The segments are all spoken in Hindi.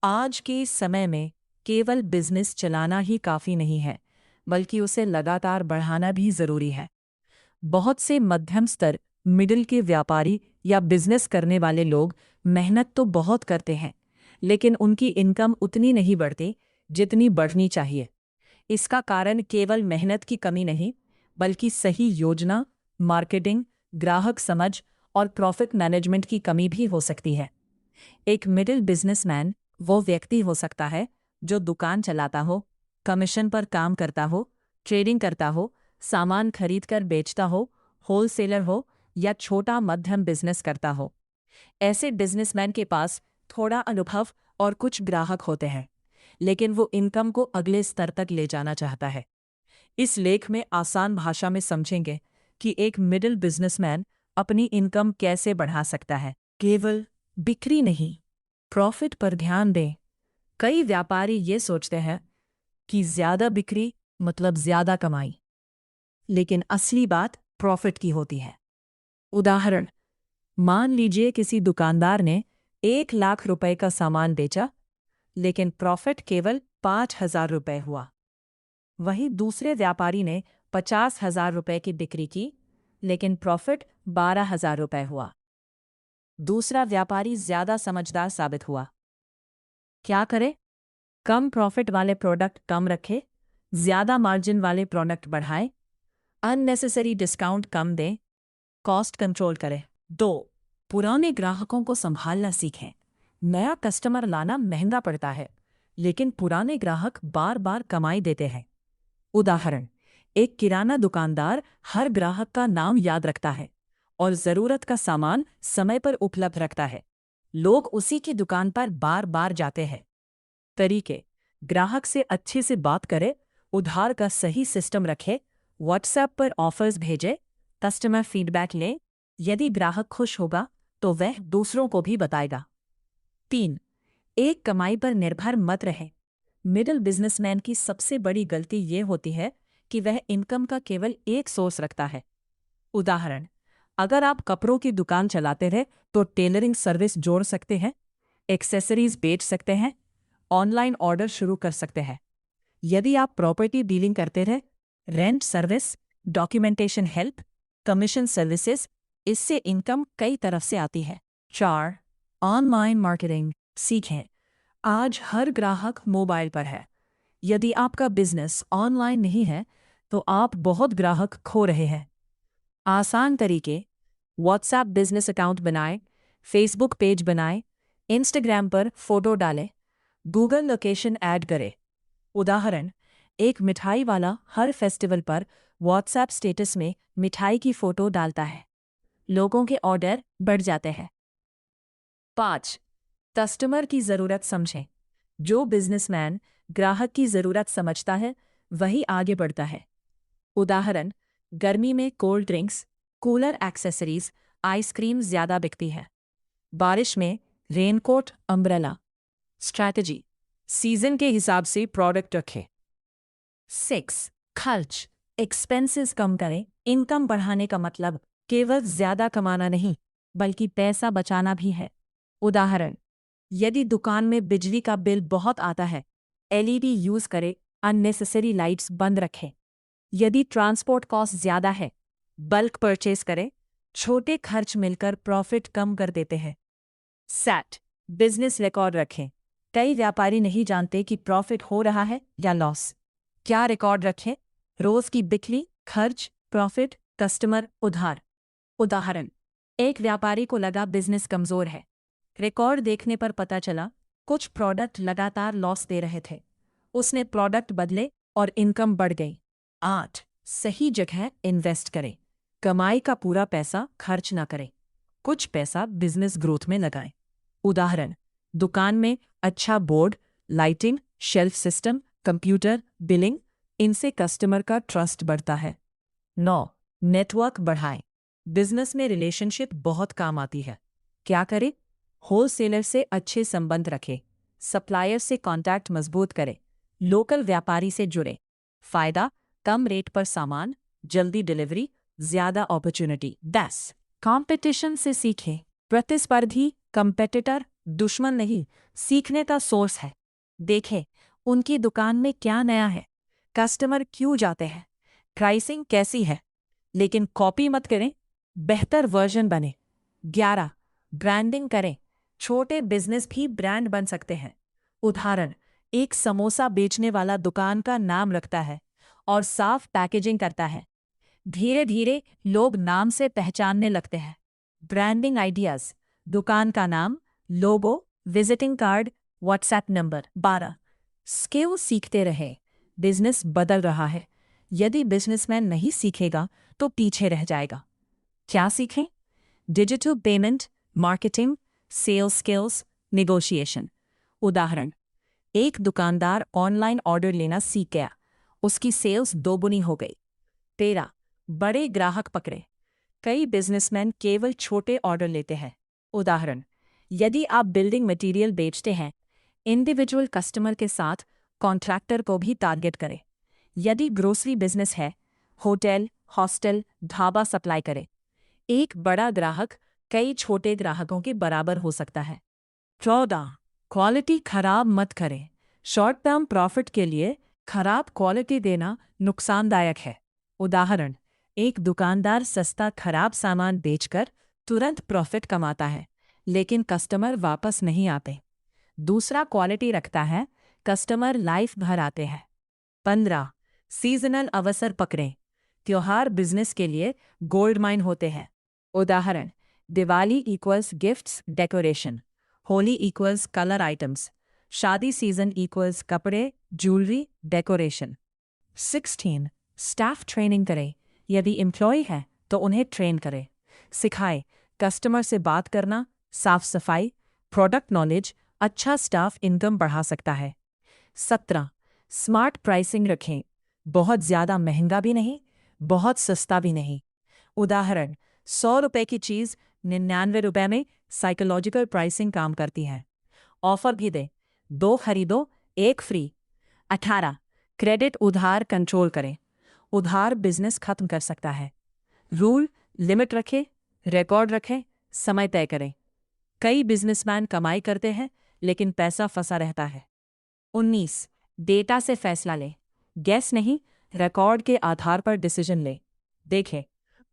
आज के समय में केवल बिजनेस चलाना ही काफ़ी नहीं है, बल्कि उसे लगातार बढ़ाना भी ज़रूरी है। बहुत से मध्यम स्तर मिडिल के व्यापारी या बिजनेस करने वाले लोग मेहनत तो बहुत करते हैं, लेकिन उनकी इनकम उतनी नहीं बढ़ती जितनी बढ़नी चाहिए। इसका कारण केवल मेहनत की कमी नहीं, बल्कि सही योजना, मार्केटिंग, ग्राहक समझ और प्रॉफिट मैनेजमेंट की कमी भी हो सकती है। एक मिडिल बिजनेसमैन वो व्यक्ति हो सकता है जो दुकान चलाता हो, कमीशन पर काम करता हो, ट्रेडिंग करता हो, सामान खरीद कर बेचता हो, होलसेलर हो या छोटा मध्यम बिजनेस करता हो। ऐसे बिजनेसमैन के पास थोड़ा अनुभव और कुछ ग्राहक होते हैं, लेकिन वो इनकम को अगले स्तर तक ले जाना चाहता है। इस लेख में आसान भाषा में समझेंगे कि एक मिडिल बिजनेसमैन अपनी इनकम कैसे बढ़ा सकता है। केवल बिक्री नहीं, प्रॉफिट पर ध्यान दें। कई व्यापारी ये सोचते हैं कि ज्यादा बिक्री मतलब ज्यादा कमाई, लेकिन असली बात प्रॉफिट की होती है। उदाहरण, मान लीजिए किसी दुकानदार ने 1 लाख रुपए का सामान बेचा, लेकिन प्रॉफिट केवल 5,000 रुपए हुआ। वहीं दूसरे व्यापारी ने 50,000 रुपए की बिक्री की, लेकिन प्रॉफिट 12,000 रुपए हुआ। दूसरा व्यापारी ज्यादा समझदार साबित हुआ। क्या करे? कम प्रॉफिट वाले प्रोडक्ट कम रखे, ज्यादा मार्जिन वाले प्रोडक्ट बढ़ाए, अननेसेसरी डिस्काउंट कम दें, कॉस्ट कंट्रोल करें। 2. पुराने ग्राहकों को संभालना सीखें। नया कस्टमर लाना महंगा पड़ता है, लेकिन पुराने ग्राहक बार बार कमाई देते हैं। उदाहरण, एक किराना दुकानदार हर ग्राहक का नाम याद रखता है और ज़रूरत का सामान समय पर उपलब्ध रखता है। लोग उसी की दुकान पर बार बार जाते हैं। तरीके: ग्राहक से अच्छे से बात करें, उधार का सही सिस्टम रखें, व्हाट्सएप पर ऑफर्स भेजें, कस्टमर फीडबैक लें। यदि ग्राहक खुश होगा तो वह दूसरों को भी बताएगा। 3. एक कमाई पर निर्भर मत रहें। मिडिल बिजनेसमैन की सबसे बड़ी गलती ये होती है कि वह इनकम का केवल एक सोर्स रखता है। उदाहरण, अगर आप कपड़ों की दुकान चलाते रहे तो टेलरिंग सर्विस जोड़ सकते हैं, एक्सेसरीज बेच सकते हैं, ऑनलाइन ऑर्डर शुरू कर सकते हैं। यदि आप प्रॉपर्टी डीलिंग करते रहे, rent service, documentation help, commission services, इससे इनकम कई तरफ से आती है। 4. ऑनलाइन मार्केटिंग सीखें। आज हर ग्राहक मोबाइल पर है। यदि आपका बिजनेस ऑनलाइन नहीं है तो आप बहुत ग्राहक खो रहे हैं। आसान तरीके: व्हाट्सएप बिजनेस अकाउंट बनाएं, फेसबुक पेज बनाएं, इंस्टाग्राम पर फोटो डालें, गूगल लोकेशन ऐड करें। उदाहरण, एक मिठाई वाला हर फेस्टिवल पर व्हाट्सएप स्टेटस में मिठाई की फोटो डालता है। लोगों के ऑर्डर बढ़ जाते हैं। 5. कस्टमर की ज़रूरत समझें। जो बिजनेसमैन ग्राहक की ज़रूरत समझता है वही आगे बढ़ता है। उदाहरण, गर्मी में cold drinks, cooler accessories, ice cream ज़्यादा बिकती है। बारिश में रेनकोट, अम्ब्रेला। स्ट्रैटेजी: सीजन के हिसाब से प्रोडक्ट रखें। 6. खर्च एक्सपेंसेस कम करें। इनकम बढ़ाने का मतलब केवल ज़्यादा कमाना नहीं, बल्कि पैसा बचाना भी है। उदाहरण, यदि दुकान में बिजली का बिल बहुत आता है, एलईडी यूज़ करें, अननेसेसरी लाइट्स बंद रखें। यदि ट्रांसपोर्ट कॉस्ट ज़्यादा है, बल्क परचेज करें। छोटे खर्च मिलकर प्रॉफिट कम कर देते हैं। 7. बिजनेस रिकॉर्ड रखें। कई व्यापारी नहीं जानते कि प्रॉफिट हो रहा है या लॉस। क्या रिकॉर्ड रखें? रोज की बिक्री, खर्च, प्रॉफिट, कस्टमर, उधार। उदाहरण, एक व्यापारी को लगा बिजनेस कमजोर है। रिकॉर्ड देखने पर पता चला कुछ प्रोडक्ट लगातार लॉस दे रहे थे। उसने प्रोडक्ट बदले और इनकम बढ़ गई। 8. सही जगह इन्वेस्ट करें। कमाई का पूरा पैसा खर्च ना करें। कुछ पैसा बिजनेस ग्रोथ में लगाएं। उदाहरण, दुकान में अच्छा board, lighting, shelf system, computer, billing, इनसे कस्टमर का ट्रस्ट बढ़ता है। 9. नेटवर्क बढ़ाएं। बिजनेस में रिलेशनशिप बहुत काम आती है। क्या करें? होलसेलर से अच्छे संबंध रखें, सप्लायर से कॉन्टैक्ट मजबूत करें, लोकल व्यापारी से जुड़े। फायदा: कम रेट पर सामान, जल्दी डिलीवरी, ज्यादा अपॉर्चुनिटी। 10. कंपटीशन से सीखें। प्रतिस्पर्धी कंपेटिटर दुश्मन नहीं, सीखने का सोर्स है। देखें उनकी दुकान में क्या नया है, कस्टमर क्यों जाते हैं, प्राइसिंग कैसी है। लेकिन कॉपी मत करें, बेहतर वर्जन बने। 11 ब्रांडिंग करें। छोटे बिजनेस भी ब्रांड बन सकते हैं। उदाहरण, एक समोसा बेचने वाला दुकान का नाम रखता है और साफ पैकेजिंग करता है। धीरे धीरे लोग नाम से पहचानने लगते हैं। ब्रांडिंग आइडियाज, दुकान का नाम, logo, visiting card, WhatsApp number. 12 skill सीखते रहे। बिजनेस बदल रहा है, यदि बिजनेसमैन नहीं सीखेगा तो पीछे रह जाएगा। क्या सीखें? Digital payment, marketing, sales skills, negotiation. उदाहरण, एक दुकानदार ऑनलाइन ऑर्डर लेना सीख गया, उसकी सेल्स दोगुनी हो गई। 13 बड़े ग्राहक पकड़े। कई बिजनेसमैन केवल छोटे ऑर्डर लेते हैं। उदाहरण, यदि आप बिल्डिंग मटेरियल बेचते हैं, इंडिविजुअल कस्टमर के साथ कॉन्ट्रैक्टर को भी टारगेट करें। यदि ग्रोसरी बिजनेस है, होटल, हॉस्टल, ढाबा सप्लाई करें। एक बड़ा ग्राहक कई छोटे ग्राहकों के बराबर हो सकता है। 14 क्वालिटी खराब मत करें। शॉर्ट टर्म प्रॉफिट के लिए खराब क्वालिटी देना नुकसानदायक है। उदाहरण, एक दुकानदार सस्ता खराब सामान बेचकर तुरंत प्रॉफिट कमाता है, लेकिन कस्टमर वापस नहीं आते। दूसरा क्वालिटी रखता है, कस्टमर लाइफ भर आते हैं। 15 सीजनल अवसर पकड़ें। त्योहार बिजनेस के लिए गोल्ड माइन होते हैं। उदाहरण, Diwali equals gifts decoration, Holi equals colour items, शादी सीजन इक्वल्स कपड़े, ज्वेलरी, डेकोरेशन। 16 स्टाफ ट्रेनिंग करें। यदि एम्प्लॉय है तो उन्हें ट्रेन करें, सिखाएं कस्टमर से बात करना, साफ सफाई, प्रोडक्ट नॉलेज। अच्छा स्टाफ इनकम बढ़ा सकता है। 17 स्मार्ट प्राइसिंग रखें। बहुत ज़्यादा महंगा भी नहीं, बहुत सस्ता भी नहीं। उदाहरण, 100 रुपए की चीज़ 99 रुपए में साइकोलॉजिकल प्राइसिंग काम करती है। ऑफर भी दें, 2 खरीदो 1 फ्री। 18 क्रेडिट उधार कंट्रोल करें। उधार बिजनेस खत्म कर सकता है। रूल, लिमिट रखें, रिकॉर्ड रखें, समय तय करें। कई बिजनेसमैन कमाई करते हैं लेकिन पैसा फंसा रहता है। 19 डेटा से फैसला लें। गैस नहीं, रिकॉर्ड के आधार पर डिसीजन लें। देखें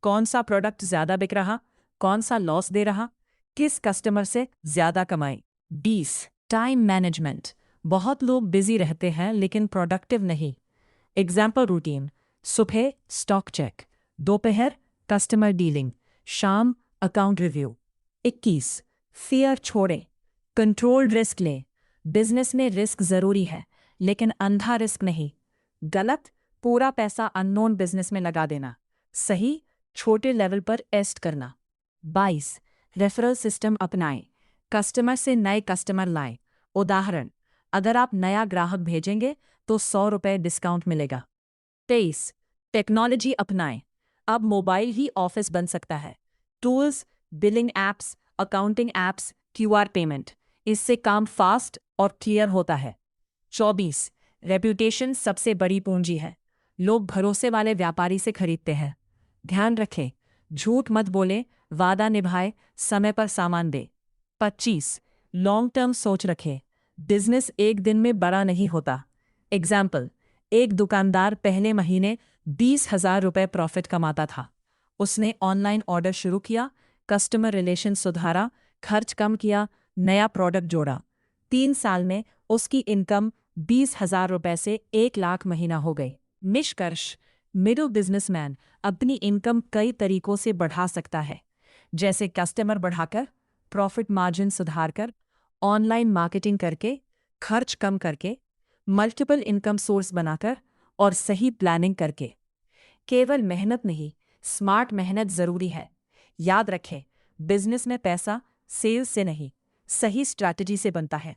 कौन सा प्रोडक्ट ज़्यादा बिक रहा, कौन सा लॉस दे रहा, किस कस्टमर से ज़्यादा कमाई। 20 टाइम मैनेजमेंट। बहुत लोग बिजी रहते हैं लेकिन प्रोडक्टिव नहीं। एग्जाम्पल रूटीन, सुबह स्टॉक चेक, दोपहर कस्टमर डीलिंग, शाम अकाउंट रिव्यू। 21 फियर छोड़ें, कंट्रोल्ड रिस्क लें। बिजनेस में रिस्क ज़रूरी है लेकिन अंधा रिस्क नहीं। गलत, पूरा पैसा अननोन बिजनेस में लगा देना। सही, छोटे लेवल पर टेस्ट करना। 22 रेफरल सिस्टम अपनाएं। कस्टमर से नए कस्टमर लाएं। उदाहरण, अगर आप नया ग्राहक भेजेंगे तो 100 रुपये डिस्काउंट मिलेगा। 23 टेक्नोलॉजी अपनाएं। अब मोबाइल ही ऑफिस बन सकता है। Tools, billing apps, accounting apps, QR payment, इससे काम फास्ट और क्लियर होता है। 24 रेप्यूटेशन सबसे बड़ी पूंजी है। लोग भरोसे वाले व्यापारी से खरीदते हैं। ध्यान रखें, झूठ मत बोलें, वादा निभाए, समय पर सामान दे। 25 लॉन्ग टर्म सोच रखें। बिजनेस एक दिन में बड़ा नहीं होता। एग्जाम्पल, एक दुकानदार पहले महीने 20,000 रुपये प्रॉफिट कमाता था। उसने ऑनलाइन ऑर्डर शुरू किया, कस्टमर रिलेशन सुधारा, खर्च कम किया, नया प्रोडक्ट जोड़ा। 3 साल में उसकी इनकम 20,000 रुपये से 1 लाख महीना हो गई। निष्कर्ष, मिडिल बिजनेसमैन अपनी इनकम कई तरीकों से बढ़ा सकता है, जैसे कस्टमर बढ़ाकर, प्रॉफिट मार्जिन सुधारकर, ऑनलाइन मार्केटिंग करके, खर्च कम करके, मल्टीपल इनकम सोर्स बनाकर और सही प्लानिंग करके। केवल मेहनत नहीं, स्मार्ट मेहनत जरूरी है। याद रखें, बिजनेस में पैसा सेल्स से नहीं, सही स्ट्रैटेजी से बनता है।